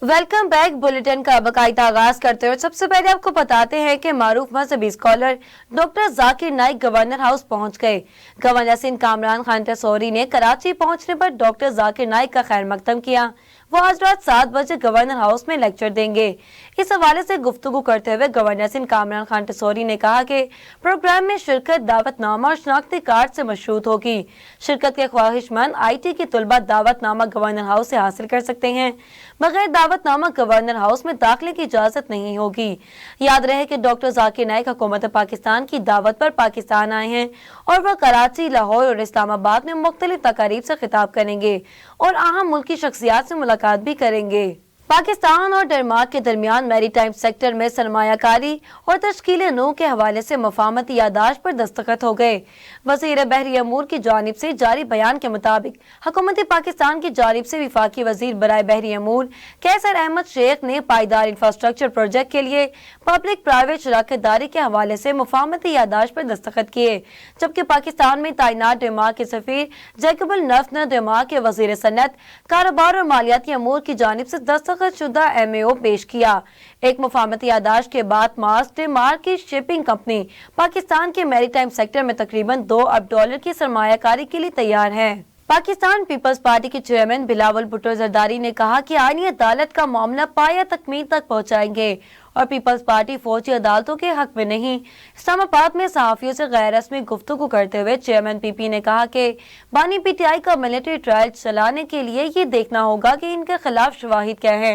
Welcome back. Bulletin का बाकायदा आगाज करते हुए सबसे पहले आपको बताते हैं कि मारूफ मजहबी scholar doctor Zakir Naik governor house पहुंच गए। गवर्नर सिंध कामरान खान तसौरी ने कराची पहुंचने पर डॉक्टर जाकिर नाइक का खैर मकदम किया। वो आज रात 7 बजे गवर्नर हाउस में लेक्चर देंगे। इस हवाले से गुफ्तगू करते हुए गवर्नर सिंध कामरान खान तसौरी ने कहा कि प्रोग्राम में शिरकत दावतनामा और शनाख्ती कार्ड से मशरूत होगी। शिरकत के ख्वाहिशमंद IT के तलबा दावतनामा गवर्नर हाउस से हासिल कर सकते हैं। बगैर दावतनामा गवर्नर हाउस में दाखिले की इजाजत नहीं होगी। याद रहे कि डॉक्टर जाकिर नाइक हुकूमत पाकिस्तान की दावत पर पाकिस्तान आए हैं और वह कराची, लाहौर और इस्लामाबाद में मुख्तलिफ तकारीब से खिताब करेंगे और अहम मुल्की शख्सियात से मुलाकात भी करेंगे। पाकिस्तान और डेनमार्क के दरमियान मैरीटाइम सेक्टर में सरमायाकारी और तश्कील नौ के हवाले से मफाहमती यादाश्त पर दस्तखत हो गए। वज़ीर बहरी अमूर की जानिब से जारी बयान के मुताबिक हुकूमत पाकिस्तान की जानिब से वफाकी वज़ीर बराए बहरी अमूर कैसर अहमद शेख ने पायदार इंफ्रास्ट्रक्चर प्रोजेक्ट के लिए पब्लिक प्राइवेट शराकत दारी के हवाले से मफाहमती यादाश्त पर दस्तखत किए, जबकि पाकिस्तान में तैनात डेनमार्क के सफीर जैकबल नफ्त ने डेनमार्क के वज़ीर सनत, कारोबार और मालियाती अमूर की जानिब से दस्तखत शुदा MAO पेश किया। एक मुफाहमती यादाश्त के बाद मार्च डेनमार्क की शिपिंग कंपनी पाकिस्तान के मैरीटाइम सेक्टर में तकरीबन $2 अरब की सरमायाकारी के लिए तैयार है। पाकिस्तान पीपल्स पार्टी के चेयरमैन बिलावल भुट्टो जरदारी ने कहा कि आईनी अदालत का मामला पाया तकमील तक पहुंचाएंगे और पीपल्स पार्टी फौजी अदालतों के हक में नहीं। इस्लामाबाद में सहाफियों से गैर रस्मी गुफ्तगू करते हुए चेयरमैन PP ने कहा कि बानी PTI का मिलिट्री ट्रायल चलाने के लिए ये देखना होगा कि इनके खिलाफ शवाहिद क्या है।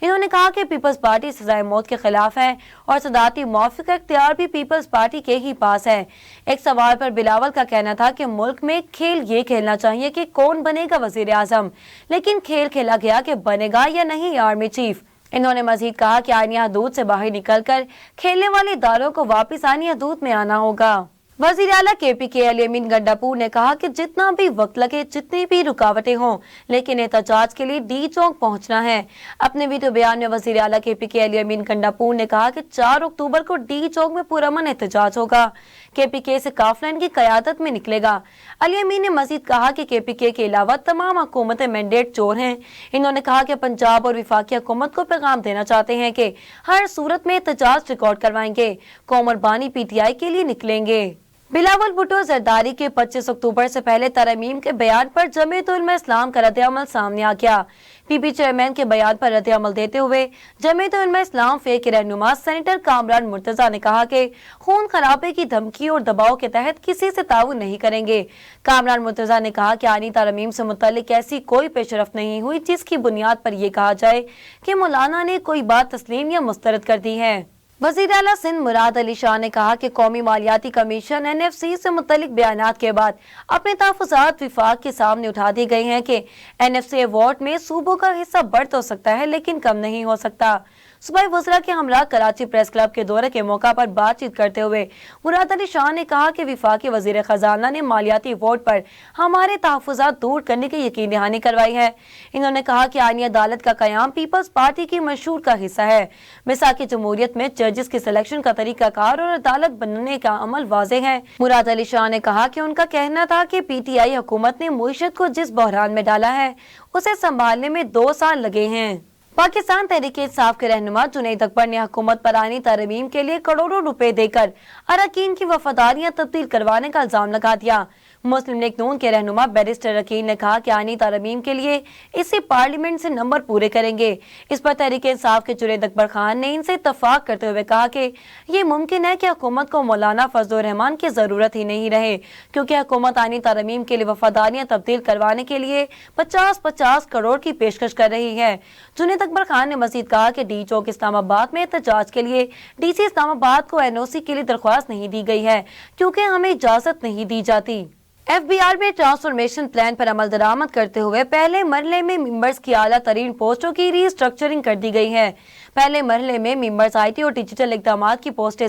इन्होंने कहा कि पीपल्स पार्टी सजाए मौत के खिलाफ है और सदारती मुआफ़ी का इख्तियार भी पीपल्स पार्टी के ही पास है। एक सवाल पर बिलावल का कहना था कि मुल्क में खेल ये खेलना चाहिए कि कौन बनेगा वजीर आजम, लेकिन खेल खेला गया कि बनेगा या नहीं आर्मी चीफ। इन्होंने मजीद कहा कि आईनी हदूद से बाहर निकलकर खेलने वाले इदारों को वापस आईनी हदूद में आना होगा। वज़ीर आला KPK अली अमीन गंडापुर ने कहा कि जितना भी वक्त लगे, जितनी भी रुकावटें हों, लेकिन एहतजाज के लिए D चौक पहुंचना है। अपने वीडियो बयान में वज़ीर आला KPK अली अमीन गंडापुर ने कहा कि 4 अक्टूबर को D चौक में पुरअमन एहतजाज होगा। KPK से काफिला की क़यादत में निकलेगा। अली अमीन ने मजीद कहा कि KPK के अलावा तमाम हुकूमतें मैंडेट चोर हैं। इन्होंने कहा कि पंजाब और वफाकी हुकूमत को पैगाम देना चाहते हैं कि हर सूरत में एहतजाज रिकॉर्ड करवाएंगे। कौम और बानी PTI के लिए निकलेंगे। बिलावल भुट्टो जरदारी के 25 अक्टूबर से पहले तरमीम के बयान पर जमीयत उलमा इस्लाम का रद्द-ए-अमल सामने आ गया। PP चेयरमैन के बयान पर रद्द-ए-अमल देते हुए जमीयत उलमा इस्लाम फे के रहनुमा सेनेटर कामरान मुर्तजा ने कहा कि खून खराबे की धमकी और दबाव के तहत किसी से ताउन नहीं करेंगे। कामरान मुर्तजा ने कहा कि आनी तरमीम से मुतल्लिक ऐसी कोई पेशरफ्त नहीं हुई जिसकी बुनियाद पर यह कहा जाए कि मौलाना ने कोई बात तस्लीम या मुस्तरद कर दी है। वज़ीर आला सिंध मुराद अली शाह ने कहा कि कौमी मालियाती कमीशन NFC से मुतल्लिक बयानात के बाद अपने तहफ़्फ़ुज़ात विफाक के सामने उठा दी गई हैं कि NFC अवार्ड में सूबों का हिस्सा बढ़ तो सकता है लेकिन कम नहीं हो सकता। सूबाई वज़रा के हमरा कराची प्रेस क्लब के दौरे के मौका पर बातचीत करते हुए मुराद अली शाह ने कहा कि विफाकी वज़ीर ख़जाना ने मालियाती अवार्ड पर हमारे तहफ़्फ़ुज़ात दूर करने की यकीन दहानी करवाई है। इन्होंने कहा कि आईनी अदालत का क़याम पीपल्स पार्टी की मंशूर का हिस्सा है। मिसाकी जमहूरियत में जजेस की सिलेक्शन का तरीकाकार और अदालत बनने का अमल वाज़े है। मुराद अली शाह ने कहा कि उनका कहना था कि PTI हुकूमत ने मुईशत को जिस बहरान में डाला है उसे संभालने में 2 साल लगे हैं। पाकिस्तान तहरीक इंसाफ के रहनुमा जुनैद अकबर ने हुकूमत पर आईनी तरमीम के लिए करोड़ों रुपए देकर अरकान की वफादारियां तब्दील करवाने का इल्जाम लगा दिया। मुस्लिम लीग नून के रहनुमा बैरिस्टर अकील ने कहा कि आईनी तरमीम के लिए इसी पार्लियामेंट से नंबर पूरे करेंगे। इस पर तहरीक इंसाफ के जुनैद अकबर खान ने इनसे इत्तफाक करते हुए कहा कि ये मुमकिन है कि हुकूमत को मौलाना फजल रहमान की जरूरत ही नहीं रहे, क्योंकि हुकूमत आईनी तरमीम के लिए वफादारियां तब्दील करवाने के लिए 50-50 करोड़ की पेशकश कर रही है। जुनैद अकबर खान ने मजीद कहा कि D चौक इस्लामाबाद में एहतजाज के लिए DC इस्लामाबाद को NOC के लिए दरख्वास्त नहीं दी गई है, क्योंकि हमें इजाजत नहीं दी जाती। FBR में ट्रांसफॉर्मेशन प्लान पर अमल दरामद करते हुए पहले मरहले में मेंबर्स की आला तरीन पोस्टों की रीस्ट्रक्चरिंग कर दी गई है। पहले मरहले में मेंबर्स IT और डिजिटल इकदामात की पोस्टें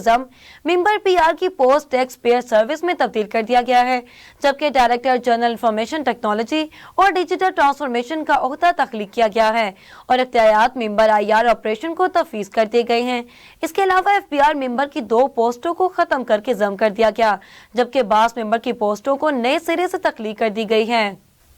मेंबर PR की पोस्ट टैक्स पेयर सर्विस में तब्दील कर दिया गया है, जबकि डायरेक्टर जनरल इंफॉर्मेशन टेक्नोलॉजी और डिजिटल ट्रांसफॉर्मेशन का ओहदा तख्लीक किया गया है और इख्तियारात मेंबर IR ऑपरेशन को तफवीज़ कर दिए गए हैं। इसके अलावा FBR मेंबर की 2 पोस्टों को खत्म करके जम कर दिया गया, जबकि बास मेंबर की पोस्टों को नए सिरे से तख्लीक कर दी गई है।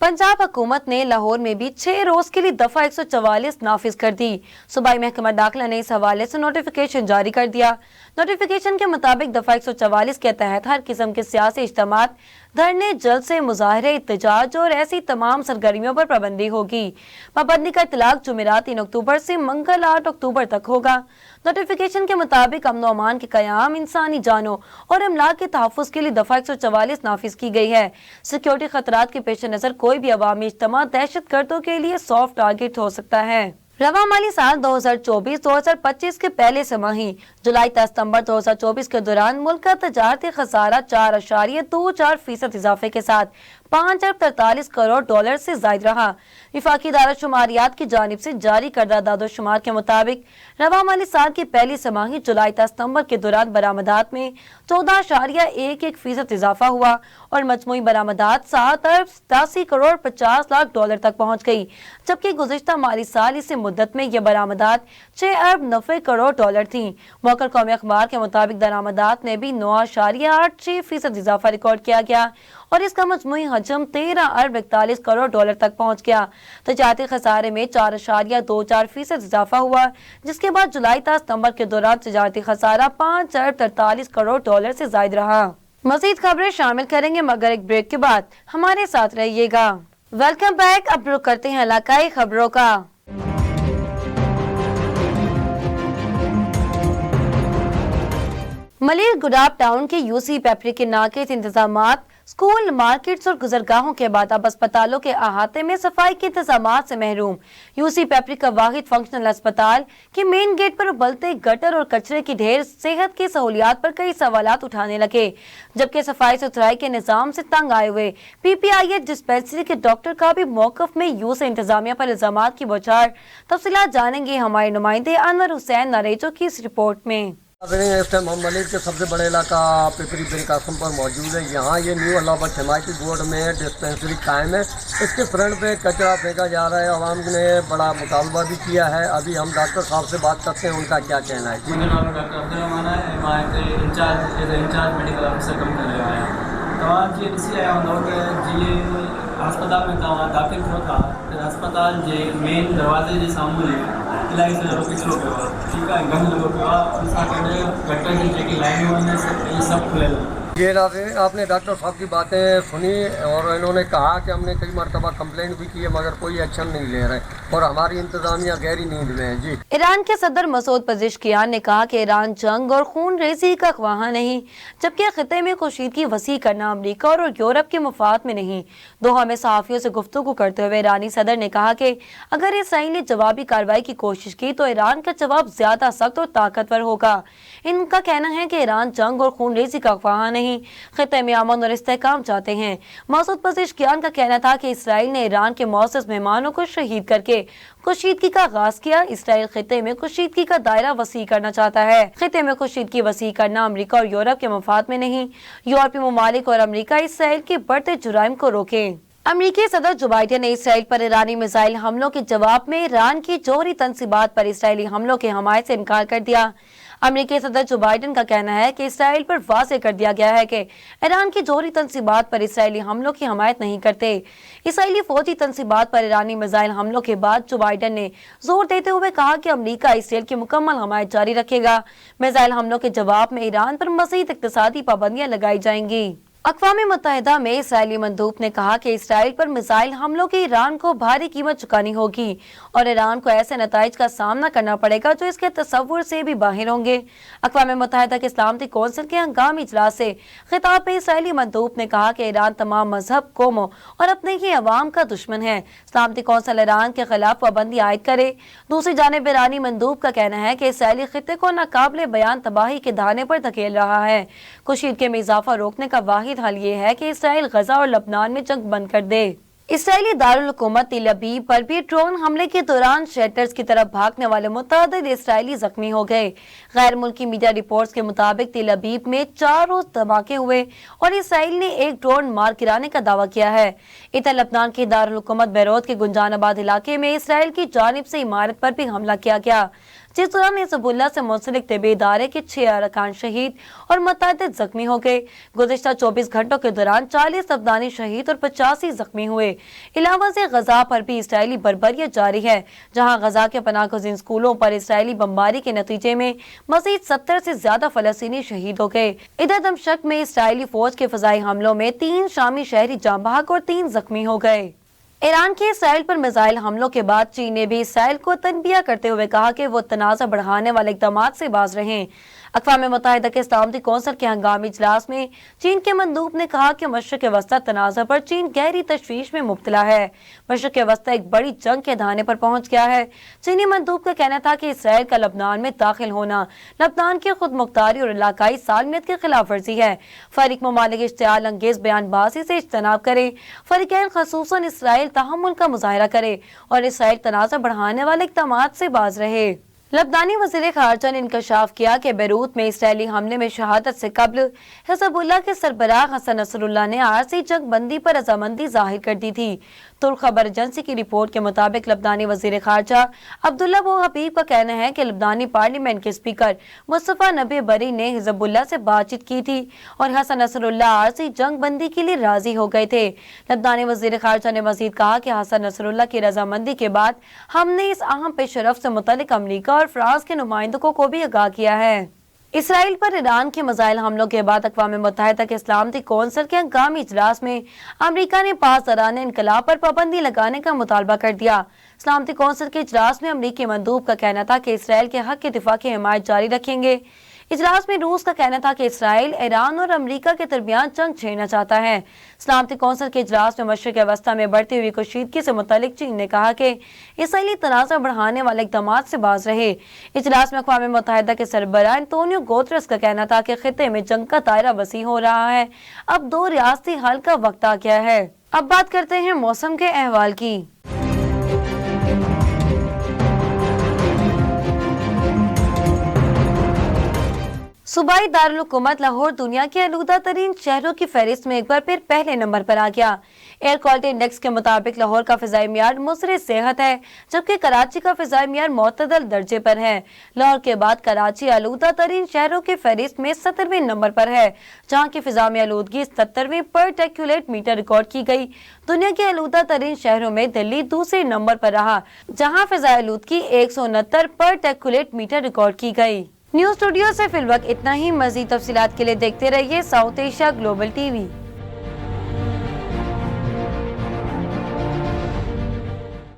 पंजाब हुकूमत ने लाहौर में भी 6 रोज के लिए दफा 144 नाफिज कर दी। सूबाई महकमा दाखिला ने इस हवाले से नोटिफिकेशन जारी कर दिया। नोटिफिकेशन के मुताबिक दफा 144 के तहत हर किस्म के सियासी इज्तिमात, धरने, जलसे, मुजाहरे, इत्तेजाज और ऐसी तमाम सरगर्मियों पर पाबंदी होगी। पाबंदी का इतलाक जुमेरात 3 अक्टूबर से मंगल 8 अक्टूबर तक होगा। नोटिफिकेशन के मुताबिक अमन व अमान के कयाम, इंसानी जानों और अमलाक के तहफ़्फ़ुज़ के लिए दफा 144 नाफिज की गई है। सिक्योरिटी खतरात के पेश नज़र कोई भी अवामी इज्तिमा दहशत गर्दों के लिए सॉफ्ट टारगेट हो सकता है। रवा माली साल 2024-2025 के पहले समाही जुलाई से सितंबर 2024 के दौरान मुल्क का तजारती खसारा 4.24% इजाफे के साथ 5.43 करोड़ डॉलर से ज्यादा रहा। विफाकी इदारा शुमारियात की जानिब से जारी करदा दादोशुमार के मुताबिक रवा माली साल की पहली समाही जुलाई से सितंबर के दौरान बरामदात में 14.11% इजाफा हुआ और मजमूई बरामदात 7.87 करोड़ 50 लाख डॉलर तक पहुँच गई, जबकि गुज़िश्ता माली साल इसी मुद्दत में ये बरामदात 6.90 करोड़ डॉलर थी। मौकर कौमी अखबार के मुताबिक दरामदात में भी 9.86% इजाफा रिकॉर्ड किया गया और इसका मजमूई हजम 13.41 करोड़ डॉलर तक पहुंच गया। तजारती खसारे में 4.24% इजाफा हुआ, जिसके बाद जुलाई से सितंबर के दौरान तजारती खसारा 5.43 करोड़ डॉलर से ज्यादा रहा। मजीद खबरें शामिल करेंगे मगर एक ब्रेक के बाद, हमारे साथ रहिएगा। Welcome back. अब रुक करते हैं इलाकाई खबरों का। मलिर गुडाब टाउन के यूसी पेपरी के नाकिस इंतजामात, स्कूल, मार्केट्स और गुजरगाहों के बाद अब अस्पतालों के अहाते में सफाई के इंतजामात से महरूम। यूसी पेपरी का वाहिद फंक्शनल अस्पताल के मेन गेट पर उबलते गटर और कचरे की ढेर सेहत की सहूलियात पर कई सवालात उठाने लगे, जबकि सफाई सुथराई के निजाम से तंग आए हुए पीपीआईएच डिस्पेंसरी के डॉक्टर का भी मौकफ में यूं से इंतजामिया पर इल्जामात की बौछार। तफसीलात जानेंगे हमारे नुमाइंदे अनवर हुसैन नरेजो की इस रिपोर्ट में। इस टाइम हम मलिक के सबसे बड़े इलाका पिपरी बिन कासम पर मौजूद है। यहाँ ये न्यू अलाहाबाद हिमायती बोर्ड में डिस्पेंसरी कायम है। इसके फ्रंट पे कचरा फेंका जा रहा है। आवाम ने बड़ा मुतालबा भी किया है। अभी हम डॉक्टर साहब से बात करते हैं, उनका क्या कहना है। मेरा नाम डॉक्टर अब्दुल है, मैं इंचार्ज मेडिकल ऑफिसर कम कर रहा है। तव्हां जी ॾिसी आया हूंदव कि जीअं अस्पताल में तव्हां दाख़िल थियो था त अस्पताल जे मेन दरवाज़े जे साम्हूं इलाही सॼो किचिरो पियो आहे, ठीकु आहे, गंद लॻो पियो आहे। उन सां गॾु गटर जी जेकी लाइनूं आहिनि इहे सभु खुलियल आहिनि। ये आपने डॉक्टर साहब की बातें सुनी और इन्होंने कहा कि हमने कई मरतबा कंप्लेंट भी की है मगर कोई एक्शन नहीं ले रहे और हमारी इंतजामिया गहरी नींद में है। जी, ईरान के सदर मसूद पज़ेश्कियान ने कहा कि ईरान जंग और खून रेजी का ख्वाहा नहीं, जबकि खिते में कशीदगी वसी करना अमरीका और यूरोप के मफाद में नहीं। दोहा में सहाफ़ियों से गुफ्तगू करते हुए ईरानी सदर ने कहा कि अगर इसराइल ने जवाबी कार्रवाई की कोशिश की तो ईरान का जवाब ज्यादा सख्त और ताकतवर होगा। इनका कहना है कि ईरान जंग और खून रेजी का ख्वाहा नहीं, खिते में अमन और इस्तेहकाम चाहते हैं। मसूद पज़ेश्कियान का कहना था कि इसराइल ने ईरान के मौसूस मेहमानों को शहीद करके कशीदगी का आगाज किया। इसराइल खिते में कशीदगी का दायरा वसी करना चाहता है। खिते में कशीदगी वसी करना अमरीका और यूरोप के मफाद में नहीं। यूरोपीय ममालिक और अमरीका इसराइल के बढ़ते जुराइम को रोके। अमरीकी सदर जो बाइडेन ने इसराइल पर ईरानी मिसाइल हमलों के जवाब में ईरान की जौहरी तंसीबात पर इसराइली हमलों के हमायत से इनकार कर दिया। अमरीकी सदर जो बाइडेन का कहना है कि इसराइल पर वाज़ेह कर दिया गया है कि ईरान की जौहरी तंसीबात पर इसराइली हमलों की हमायत नहीं करते। इसराइली फौजी तंसीबात पर ईरानी मिसाइल हमलों के बाद जो बाइडेन ने जोर देते हुए कहा कि अमरीका इसराइल की मुकम्मल हमायत जारी रखेगा। मिसाइल हमलों के जवाब में ईरान पर मज़ीद इक़्तिसादी पाबंदियां लगाई जाएंगी। अक़वाम मुत्तहिदा में इसराइली मंदूब ने कहा कि इसराइल पर मिसाइल हमलों की ईरान को भारी कीमत चुकानी होगी और ईरान को ऐसे नताइज का सामना करना पड़ेगा जो इसके तसव्वुर से भी बाहर होंगे। अक़वाम मुत्तहिदा के सलामती कौंसिल के हंगामी इजलास से खिताब में इसराइली मंदूब ने कहा कि ईरान तमाम मजहब, कौमों और अपने ही अवाम का दुश्मन है। सलामती कौंसिल ईरान के खिलाफ पाबंदी आयद करे। दूसरी जानिब ईरानी मंदूब का कहना है कि इसराइली खिते को नाकाबिले बयान तबाही के धाने पर धकेल रहा है। कशीदगी में इजाफा रोकने का वाहिद हल ये है कि इसराइल गजा और लबनान में जंग बंद कर दे। इसराइली दारुल हुकूमत तेल अवीव पर भी ड्रोन हमले के दौरान शेल्टर्स की तरफ भागने वाले मुतअद्दिद इसराइली जख्मी हो गए। गैर मुल्की मीडिया रिपोर्ट्स के मुताबिक तेल अवीव में 4 रोज धमाके हुए और इसराइल ने एक ड्रोन मार गिराने का दावा किया है। इधर लबनान के दारुल हुकूमत बैरूत के गुंजानाबाद इलाके में इसराइल की जानिब से इमारत पर भी हमला किया गया, जिस दौरान हिजबुल्लाह से मुंसलिक तिबी इदारे के 6 अरकान शहीद और मुतअद्दिद जख्मी हो गए। गुज़िश्ता 24 घंटों के दौरान 40 अफगानी शहीद और 85 जख्मी हुए। इलावा से गजा पर भी इसराइली बर्बरियत जारी है, जहां गजा के पनाहगज़ीन स्कूलों पर इसराइली बमबारी के नतीजे में मजीद 70 से ज्यादा फलस्तीनी शहीद हो गए। इधर दमश्क में इसराइली फौज के फजाई हमलों में 3 शामी शहरी जाँ बहक और 3 जख्मी हो गए। ईरान के इसराइल पर मिसाइल हमलों के बाद चीन ने भी इसराइल को तनबिया करते हुए कहा कि वो तनाज़ा बढ़ाने वाले इक़दामात से बाज रहें। अक़वाम मुत्तहिदा के सलामती कौंसिल के हंगामी इजलास में चीन के मंदूब ने कहा कि मशरिक़ वस्ता तनाज़ा पर चीन गहरी तशवीश में मुब्तला है। मशरिक़ वस्ता एक बड़ी जंग के धाने पर पहुंच गया है। चीनी मंदूब का कहना था कि इसराइल का लबनान में दाखिल होना लबनान की खुद मुख्तारी और इलाकाई सालमियत की खिलाफ वर्जी है। फरीक ममालिक इश्तियाल अंगेज बयानबाजी से इज्तनाब करे, फरीकैन खसूसन इसराइल तहम्मुल का मुजाहरा करे और इसराइल तनाज़ा बढ़ाने वाले इक़दामात से बाज रहे। लबनानी वज़ीर ख़ारजा ने इंकशाफ किया कि बैरूत में इसराइली हमले में शहादत से कबल हिज़बुल्लाह के सरबराह हसन नसरुल्लाह ने आरसी जंग बंदी पर रजामंदी जाहिर कर दी थी। तुर्क खबर एजेंसी की रिपोर्ट के मुताबिक लबनानी वज़ीर ख़ारजा अब्दुल्ला बो हबीब का कहना है कि लबनानी पार्लियामेंट के स्पीकर मुस्तफ़ा नबी बरी ने हिज़बुल्लाह से बातचीत की थी और हसन नसरुल्लाह आरसी जंग बंदी के लिए राजी हो गए थे। लबनानी वज़ीर ख़ारजा ने मज़ीद कहा कि हसन नसरुल्लाह की रजामंदी के बाद हमने इस अहम पेशरफ से मुतल्लिक़ अमरीका और फ्रांस के नुमाइंदों को भी आगाह किया है। इसराइल पर ईरान के मिसाइल हमलों के बाद अक़वाम मुत्तहिदा के सलामती कौंसिल के हंगामी इजलास में अमरीका ने 5 दौरान इनकलाब पर पाबंदी लगाने का मुतालबा कर दिया। सलामती कौंसिल के इजलास में अमरीकी मंदूब का कहना था कि इसराइल के हक के दिफा की हिमायत जारी रखेंगे। इजलास में रूस का कहना था कि इसराइल ईरान और अमरीका के दरमियान जंग छेड़ना चाहता है। सलामती कौंसिल के इजलास में मशरिक़ वस्ता में बढ़ती हुई कशीदगी से मुतल्लिक़ चीन ने कहा कि इसराइली तनाज़ा बढ़ाने वाले इक़दामात से बाज रहे। इजलास में अक़वाम मुत्तहिदा के सरबराह एंटोनियो गुतेरेस का कहना था कि खित्ते में जंग का दायरा वसी हो रहा है, अब 2 रियासती हल का वक्त आ गया है। अब बात करते हैं मौसम के अहवाल की। सूबाई दारुल हुकूमत लाहौर दुनिया के आलूदा तरीन शहरों की फहरिस्त में एक बार फिर पहले नंबर पर आ गया। एयर क्वालिटी इंडेक्स के मुताबिक लाहौर का फिजाई मियार मुसरे सेहत है, जबकि कराची का फिजाई मियार मोतदल दर्जे पर है। लाहौर के बाद कराची आलूदा तरीन शहरों की फहरिस्त में 17वें नंबर पर है, जहाँ की फिजा में आलूदगी 77वें पर टेक्यूलेट मीटर रिकॉर्ड की गई। दुनिया के आलूदा तरीन शहरों में दिल्ली दूसरे नंबर पर रहा, जहाँ फिजा आलूदगी 169 पर टेक्यूलेट मीटर रिकॉर्ड की गई। न्यूज़ स्टूडियो से फिलवक्त इतना ही। मज़ीद तफसीलात के लिए देखते रहिए साउथ एशिया ग्लोबल टीवी।